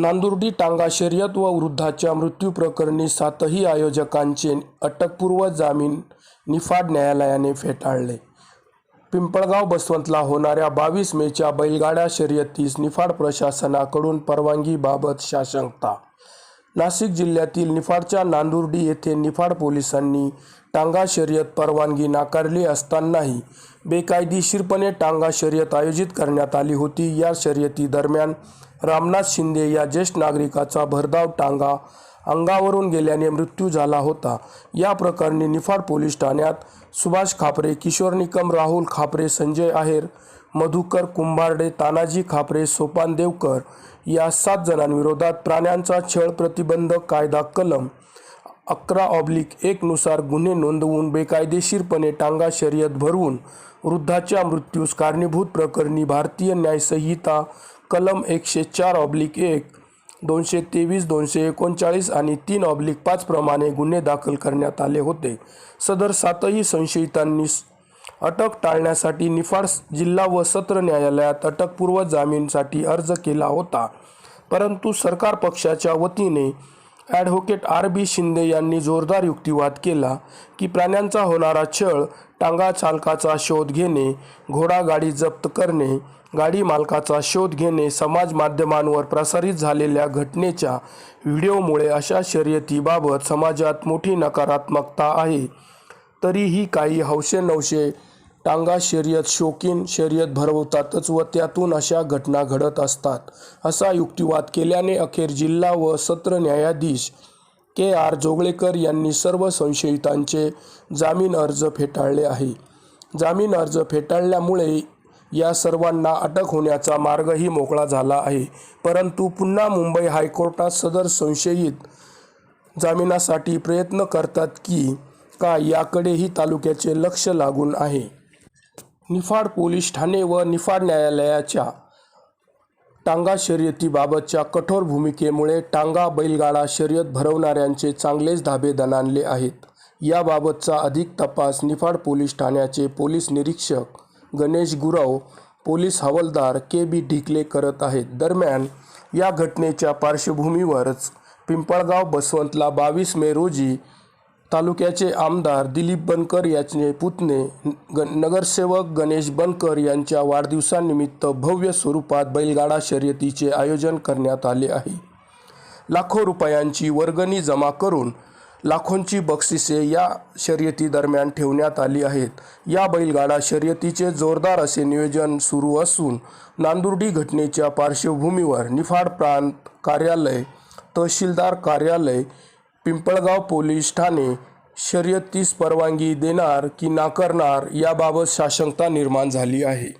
नांदुर्डी टांगा शर्यत व वृद्धाच्या मृत्यू प्रकरणी 7ही आयोजकांचे अटकपूर्व जामीन निफाड न्यायालयाने फेटाळले। पिंपळगाव बसवंतला होणाऱ्या 22 मेच्या बैलगाडा शर्यतीस निफाड प्रशासनाकडून परवानगीबाबत साशंकता। नाशिक जिल्ह्यातील निफाडच्या नांदुर्डी येथे निफाड पोलिसांनी टांगा शर्यत परवानगी नाकारली असतानाही बेकायदेशीरपणे टांगा शर्यत आयोजित करण्यात आली होती। या शर्यती दरम्यान रामनाथ शिंदे या ज्येष्ठ नागरिकाचा भरधाव टांगा अंगावरून गेल्याने मृत्यू झाला होता। या प्रकरणी निफाड पोलीस ठाण्यात सुभाष खापरे, किशोर निकम, राहुल खापरे, संजय आहेर, मधुकर कुंभारडे, तानाजी खापरे, सोपान देवकर या 7 जणांविरोधात प्राण्यांचा छळ प्रतिबंधक कायदा कलम 11/1 नुसार गुन्हे नोंदवून बेकायदेशीरपणे टांगा शर्यत भरवून वृद्धाच्या मृत्यूस कारणीभूत प्रकरणी भारतीय न्याय संहिता कलम 104/1, 223, 239 आणि 3/5 प्रमाणे गुन्हे दाखल करण्यात आले होते। सदर 7ही संशयितांनी अटक टाळण्यासाठी निफाड जिल्हा व सत्र न्यायालयात अटकपूर्व जामीनसाठी अर्ज केला होता, परंतु सरकार पक्षाच्या वतीने ॲडव्होकेट RB शिंदे यांनी जोरदार युक्तिवाद केला की प्राण्यांचा होणारा छळ, टांगा चालकाचा शोध घेणे, घोडागाडी जप्त करणे, गाडी मालकाचा शोध घेणे, समाज माध्यमांवर प्रसारित झालेल्या घटनेच्या व्हिडिओमुळे अशा शर्यतीबाबत समाजात मोठी नकारात्मकता आहे। तरीही काही हौशेनौशे टांगा शर्यत शौकीन शर्यत भरवतातच व त्यातून अशा घटना घडत असतात, असा युक्तिवाद केल्याने अखेर जिल्हा व सत्र न्यायाधीश KR जोगळेकर यांनी सर्व संशयितांचे जामीन अर्ज फेटाळले आहे। जामीन अर्ज फेटाळल्यामुळे या सर्वांना अटक होण्याचा मार्गही मोकळा झाला आहे, परंतु पुन्हा मुंबई हायकोर्टात सदर संशयित जामिनासाठी प्रयत्न करतात की काय याकडेही तालुक्याचे लक्ष लागून आहे। निफाड पोलीस ठाणे व निफाड न्यायालयाच्या टांगा शर्यतीबाबतच्या कठोर भूमिकेमुळे टांगा बैलगाडा शर्यत भरवणाऱ्यांचे चांगलेच धाबे दणाणले आहेत। याबाबतचा अधिक तपास निफाड पोलीस ठाण्याचे पोलीस निरीक्षक गणेश गुरव, पोलीस हवालदार KB ढिकले करत आहेत। दरम्यान या घटनेच्या पार्श्वभूमीवरच पिंपळगाव बसवंतला 22 मे रोजी तालुक्याचे आमदार दिलीप बनकर यांचे पुतणे नगरसेवक गणेश बनकर यांच्या वाढदिवसानिमित्त भव्य स्वरूपात बैलगाडा शर्यतीचे आयोजन करण्यात आले आहे। लाखो रुपयांची वर्गणी जमा करून लाखोंची बक्षिसे या शर्यती दरम्यान ठेवण्यात आली आहेत। या बैलगाडा शर्यतीचे जोरदार असे नियोजन सुरू असून नांदुर्डी घटनेच्या पार्श्वभूमीवर निफाड प्रांत कार्यालय, तहसीलदार कार्यालय, पिंपळगाव पोलीस ठाणे शर्यतीस परवानगी देणार की नाकारणार याबाबत साशंकता निर्माण झाली आहे।